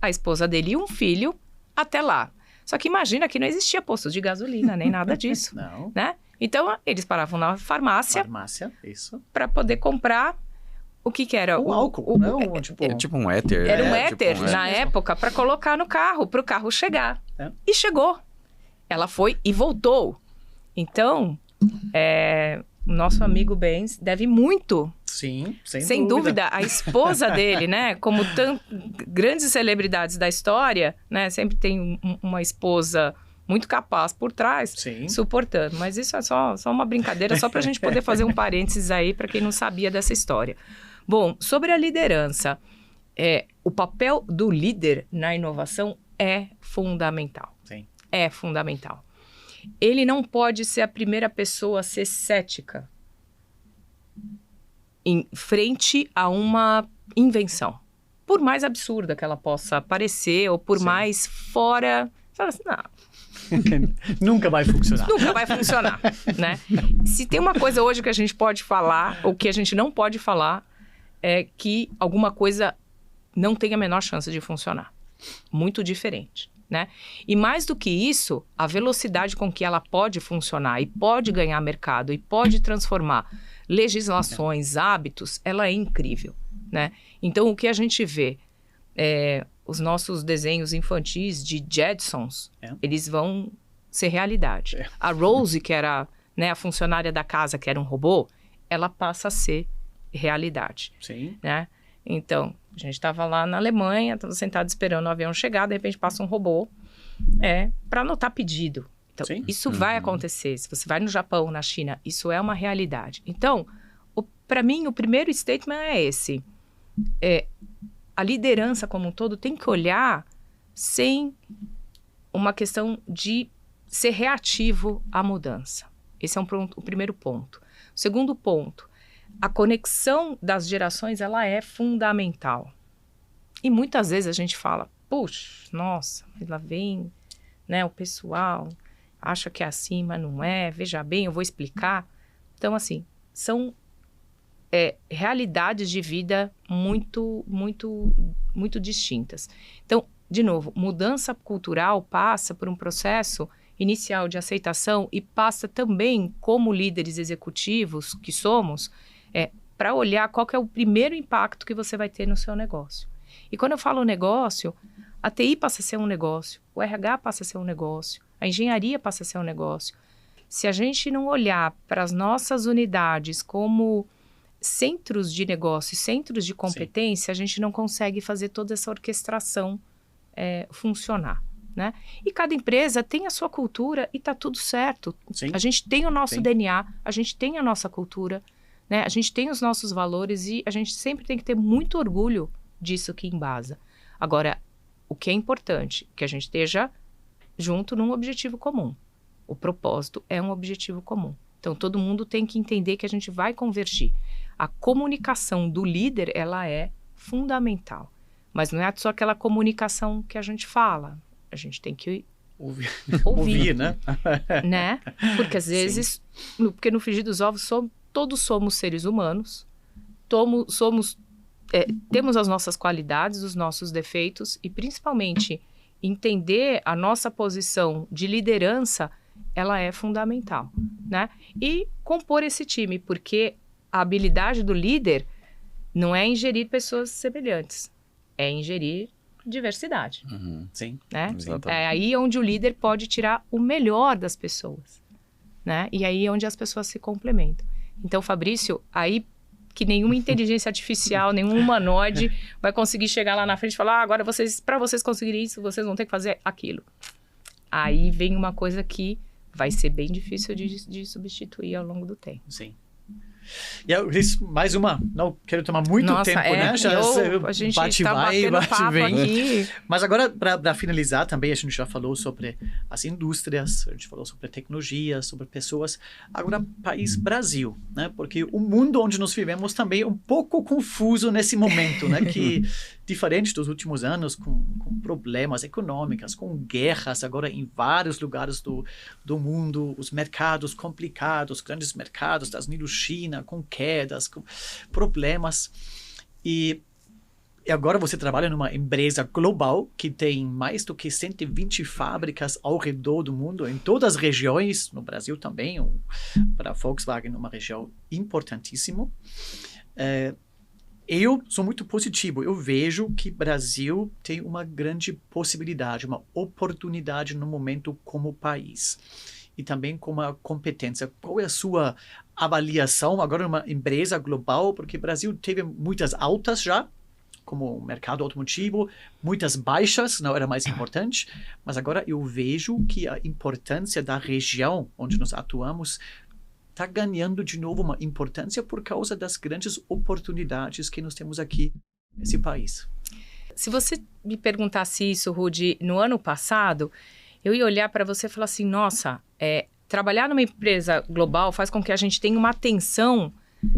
a esposa dele e um filho até lá. Só que imagina que não existia posto de gasolina, nem nada disso. Não. Né? Então, eles paravam na farmácia. Isso. Para poder comprar o que era? O álcool. Tipo um éter. Era um éter, na época, para colocar no carro, para o carro chegar. E chegou. Ela foi e voltou. Então, o nosso amigo Benz deve muito. Sim, sem dúvida. A esposa dele, né? Como grandes celebridades da história, né? Sempre tem uma esposa muito capaz por trás, suportando. Mas isso é só uma brincadeira, só para a gente poder fazer um parênteses aí para quem não sabia dessa história. Bom, sobre a liderança, o papel do líder na inovação é fundamental. Sim. É fundamental. Ele não pode ser a primeira pessoa a ser cética em frente a uma invenção. por mais absurda que ela possa parecer, ou por mais fora... Fala assim, não... Nunca vai funcionar. Nunca vai funcionar, né? Se tem uma coisa hoje que a gente pode falar, ou que a gente não pode falar, é que alguma coisa não tem a menor chance de funcionar. Muito diferente, né? E mais do que isso, a velocidade com que ela pode funcionar e pode ganhar mercado e pode transformar legislações, hábitos, ela é incrível, né? Então, o que a gente vê os nossos desenhos infantis de Jetsons, eles vão ser realidade. A Rose, que era, né, a funcionária da casa, que era um robô, ela passa a ser realidade. Sim. Né? Então, a gente estava lá na Alemanha, estava sentado esperando o avião chegar, de repente passa um robô para anotar pedido. Então, isso vai acontecer. Se você vai no Japão, na China, isso é uma realidade. Então, para mim, o primeiro statement é esse. A liderança como um todo tem que olhar sem uma questão de ser reativo à mudança. Esse é o primeiro ponto. O segundo ponto, a conexão das gerações, ela é fundamental. E muitas vezes a gente fala, puxa, nossa, lá vem, né, o pessoal acha que é assim, mas não é, veja bem, eu vou explicar. Então, assim, são realidades de vida muito, muito, muito distintas. Então, de novo, mudança cultural passa por um processo inicial de aceitação e passa também, como líderes executivos que somos, para olhar qual que é o primeiro impacto que você vai ter no seu negócio. E quando eu falo negócio, a TI passa a ser um negócio, o RH passa a ser um negócio, a engenharia passa a ser um negócio. Se a gente não olhar para as nossas unidades como centros de negócio, centros de competência, a gente não consegue fazer toda essa orquestração funcionar, né? E cada empresa tem a sua cultura e está tudo certo. A gente tem o nosso DNA, a gente tem a nossa cultura, né? A gente tem os nossos valores e a gente sempre tem que ter muito orgulho disso que embasa. Agora, o que é importante? Que a gente esteja junto num objetivo comum. O propósito é um objetivo comum. Então, todo mundo tem que entender que a gente vai convergir. A comunicação do líder, ela é fundamental. Mas não é só aquela comunicação que a gente fala. A gente tem que ouvir, né? Né? Porque às vezes, porque no frigir dos ovos, todos somos seres humanos, temos as nossas qualidades, os nossos defeitos e principalmente entender a nossa posição de liderança, ela é fundamental, né? E compor esse time, porque a habilidade do líder não é ingerir pessoas semelhantes, é ingerir diversidade. Sim. Né? É aí onde o líder pode tirar o melhor das pessoas, né? E aí é onde as pessoas se complementam. Então, Fabrício, aí que nenhuma inteligência artificial, nenhum humanoide vai conseguir chegar lá na frente e falar, agora para vocês conseguirem isso, vocês vão ter que fazer aquilo. Aí vem uma coisa que vai ser bem difícil de substituir ao longo do tempo. Sim. E mais uma, não quero tomar muito tempo, né? A gente está batendo papo aqui. Mas agora, para finalizar também, a gente já falou sobre as indústrias, a gente falou sobre tecnologia, sobre pessoas. Agora, país Brasil, né? Porque o mundo onde nós vivemos também é um pouco confuso nesse momento, né? Que, diferente dos últimos anos, com problemas econômicos, com guerras agora em vários lugares do mundo, os mercados complicados, grandes mercados, Estados Unidos, China, com quedas, com problemas. E agora você trabalha numa empresa global que tem mais do que 120 fábricas ao redor do mundo, em todas as regiões, no Brasil também, para a Volkswagen, uma região importantíssima. Eu sou muito positivo. Eu vejo que o Brasil tem uma grande possibilidade, uma oportunidade no momento como país. E também como a competência. Qual é a sua avaliação agora numa empresa global? Porque o Brasil teve muitas altas já, como o mercado automotivo, muitas baixas, não era mais importante. Mas agora eu vejo que a importância da região onde nós atuamos está ganhando de novo uma importância por causa das grandes oportunidades que nós temos aqui nesse país. Se você me perguntasse isso, Rudy, no ano passado, eu ia olhar para você e falar assim, nossa, trabalhar numa empresa global faz com que a gente tenha uma atenção.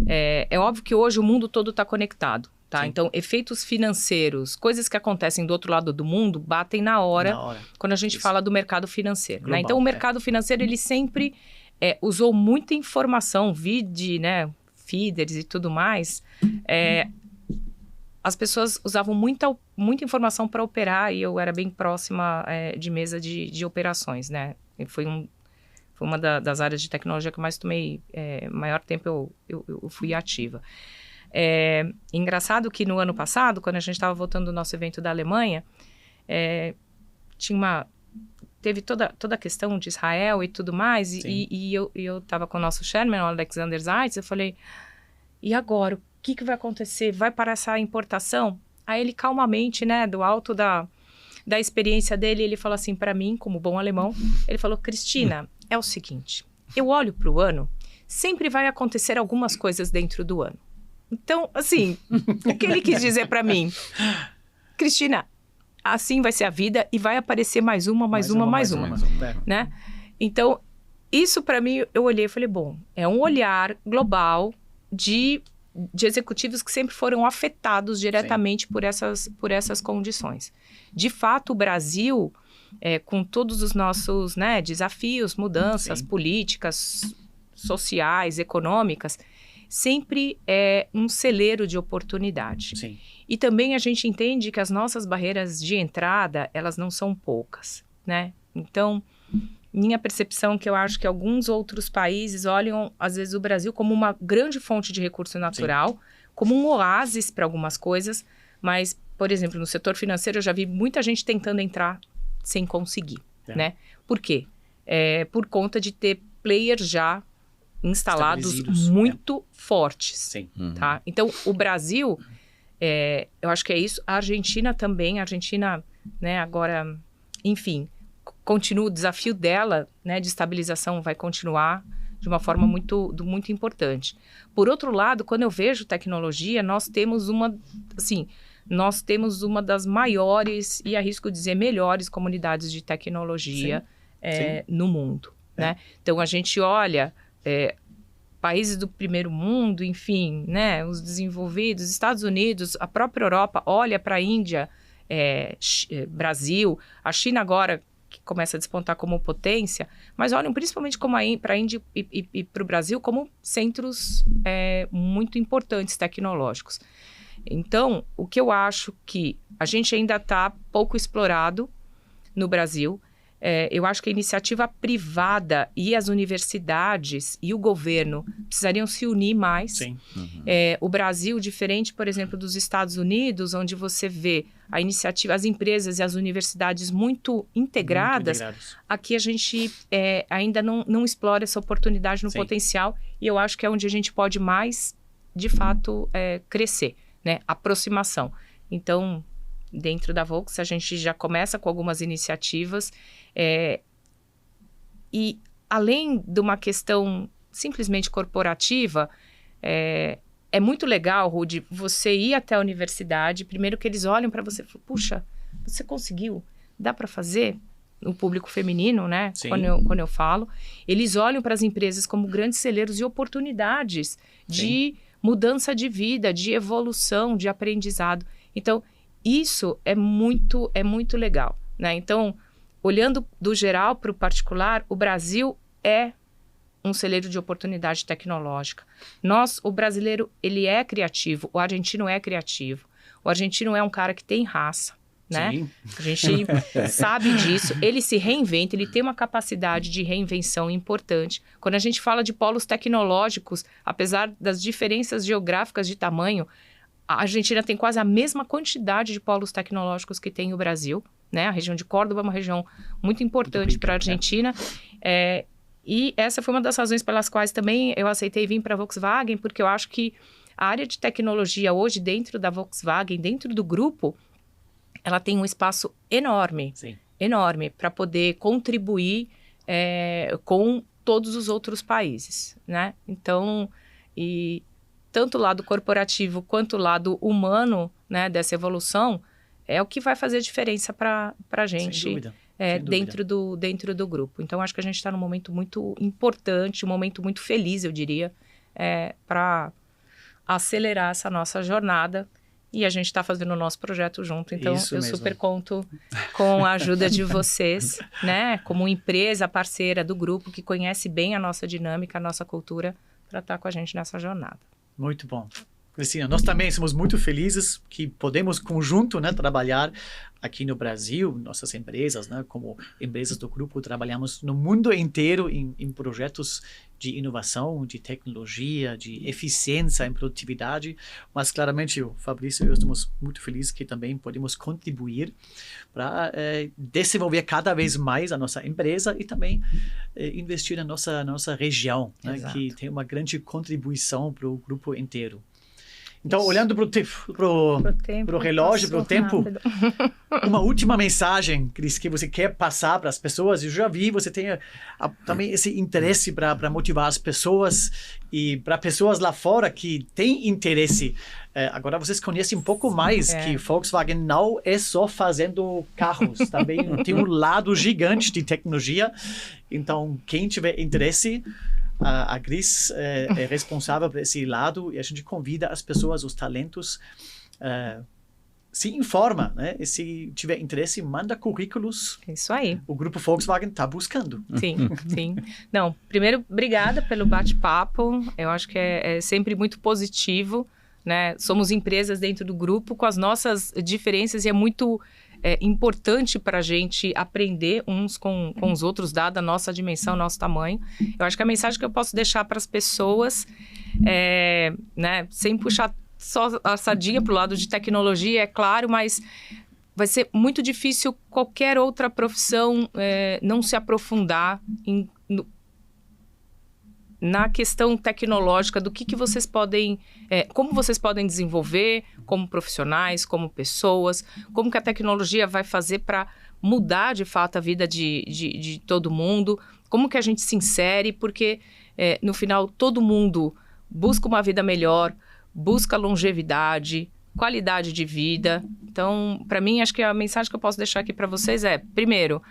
É óbvio que hoje o mundo todo está conectado. tá? Sim. Então, efeitos financeiros, coisas que acontecem do outro lado do mundo, batem na hora quando a gente fala do mercado financeiro, Global, né? Então, o mercado financeiro, ele sempre usou muita informação, né, feeders e tudo mais. As pessoas usavam muita informação para operar e eu era bem próxima de mesa de operações, né? E foi uma das áreas de tecnologia que eu mais tomei, maior tempo eu fui ativa. Engraçado que no ano passado, quando a gente estava voltando do nosso evento da Alemanha, teve toda a questão de Israel e tudo mais, e eu estava com o nosso chairman, o Alexander Zeitz, eu falei, e agora? O que vai acontecer? Vai parar essa importação? Aí ele calmamente, né, do alto da experiência dele, ele falou assim para mim, como bom alemão, ele falou, Cristina, é o seguinte, eu olho para o ano, sempre vai acontecer algumas coisas dentro do ano. Então, assim, o que ele quis dizer para mim? Cristina, assim vai ser a vida e vai aparecer mais uma, né? Então, isso para mim, eu olhei e falei, bom, é um olhar global de executivos que sempre foram afetados diretamente por essas condições. De fato, o Brasil, com todos os nossos, né, desafios, mudanças políticas, sociais, econômicas, sempre é um celeiro de oportunidade. Sim. E também a gente entende que as nossas barreiras de entrada, elas não são poucas, né? Então, minha percepção é que eu acho que alguns outros países olham, às vezes, o Brasil como uma grande fonte de recurso natural, como um oásis para algumas coisas, mas, por exemplo, no setor financeiro eu já vi muita gente tentando entrar sem conseguir, né? Por quê? Por conta de ter players já instalados muito fortes, tá? Então, o Brasil, eu acho que é isso. A Argentina também, né, agora, enfim, continua o desafio dela, né, de estabilização vai continuar de uma forma muito importante. Por outro lado, quando eu vejo tecnologia, nós temos uma das maiores e arrisco dizer melhores comunidades de tecnologia no mundo, né? Então a gente olha países do primeiro mundo, enfim, né, os desenvolvidos, Estados Unidos, a própria Europa olha para a Índia, Brasil, a China agora que começa a despontar como potência, mas olham principalmente para a Índia e para o Brasil como centros muito importantes tecnológicos. Então, o que eu acho que a gente ainda está pouco explorado no Brasil, eu acho que a iniciativa privada e as universidades e o governo precisariam se unir mais. Sim. O Brasil, diferente, por exemplo, dos Estados Unidos, onde você vê a iniciativa, as empresas e as universidades muito integradas, aqui a gente ainda não explora essa oportunidade no potencial, e eu acho que é onde a gente pode mais, de fato, crescer, né? Aproximação. Então, dentro da Volks, a gente já começa com algumas iniciativas, e além de uma questão simplesmente corporativa, é muito legal, Rudy, você ir até a universidade, primeiro que eles olham para você e falam, puxa, você conseguiu, dá para fazer? No público feminino, né? Quando eu falo, eles olham para as empresas como grandes celeiros de oportunidades de mudança de vida, de evolução, de aprendizado. Então, isso é muito legal, né? Então, olhando do geral para o particular, o Brasil é um celeiro de oportunidade tecnológica. O brasileiro, ele é criativo, o argentino é criativo. O argentino é um cara que tem raça, né? Sim. A gente sabe disso, ele se reinventa, ele tem uma capacidade de reinvenção importante. Quando a gente fala de polos tecnológicos, apesar das diferenças geográficas de tamanho, a Argentina tem quase a mesma quantidade de polos tecnológicos que tem o Brasil, né? A região de Córdoba é uma região muito importante para a Argentina. E essa foi uma das razões pelas quais também eu aceitei vir para a Volkswagen, porque eu acho que a área de tecnologia hoje dentro da Volkswagen, dentro do grupo, ela tem um espaço enorme, enorme, para poder contribuir com todos os outros países, né? Então, tanto o lado corporativo quanto o lado humano, né, dessa evolução, é o que vai fazer diferença para a gente. Sem dúvida. Dentro do grupo. Então, acho que a gente está num momento muito importante, um momento muito feliz, eu diria, para acelerar essa nossa jornada e a gente está fazendo o nosso projeto junto. Então, Isso eu mesmo. super conto com a ajuda de vocês, né? Como empresa parceira do grupo, que conhece bem a nossa dinâmica, a nossa cultura, para estar com a gente nessa jornada. Muito bom. Cristina, nós também somos muito felizes que podemos conjunto, né, trabalhar aqui no Brasil, nossas empresas, né, como empresas do grupo, trabalhamos no mundo inteiro em projetos de inovação, de tecnologia, de eficiência em produtividade, mas claramente o Fabrício e eu estamos muito felizes que também podemos contribuir para desenvolver cada vez mais a nossa empresa e também investir na nossa região, né, que tem uma grande contribuição para o grupo inteiro. Então, olhando para o relógio, para o tempo, uma última mensagem, Cris, que você quer passar para as pessoas. Eu já vi, você tem também esse interesse para motivar as pessoas e para pessoas lá fora que têm interesse. Agora vocês conhecem um pouco mais que Volkswagen não é só fazendo carros, também tem um lado gigante de tecnologia. Então, quem tiver interesse... A Cris é responsável por esse lado e a gente convida as pessoas, os talentos, se informa, né? E se tiver interesse, manda currículos. Isso aí. O grupo Volkswagen está buscando. Sim, sim. Não, primeiro, obrigada pelo bate-papo. Eu acho que é sempre muito positivo, né? Somos empresas dentro do grupo com as nossas diferenças e é muito... importante para a gente aprender uns com os outros, dada a nossa dimensão, nosso tamanho. Eu acho que a mensagem que eu posso deixar para as pessoas né, sem puxar só a sardinha para o lado de tecnologia, é claro, mas vai ser muito difícil qualquer outra profissão não se aprofundar na questão tecnológica do que vocês podem, como vocês podem desenvolver como profissionais, como pessoas, como que a tecnologia vai fazer para mudar de fato a vida de todo mundo, como que a gente se insere, porque no final todo mundo busca uma vida melhor, busca longevidade, qualidade de vida. Então, para mim, acho que a mensagem que eu posso deixar aqui para vocês primeiro,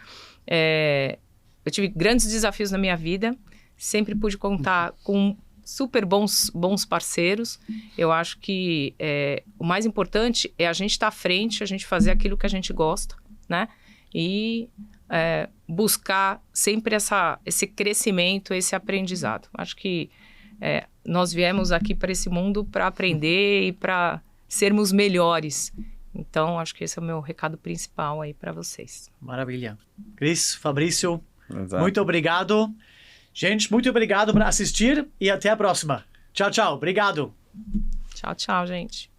eu tive grandes desafios na minha vida, sempre pude contar com super bons parceiros. Eu acho que o mais importante é a gente estar à frente, a gente fazer aquilo que a gente gosta, né? E buscar sempre esse crescimento, esse aprendizado. Acho que nós viemos aqui para esse mundo para aprender e para sermos melhores. Então, acho que esse é o meu recado principal aí para vocês. Maravilha. Cris, Fabrício, Exato. Muito obrigado. Gente, muito obrigado por assistir e até a próxima. Tchau, tchau. Obrigado. Tchau, tchau, gente.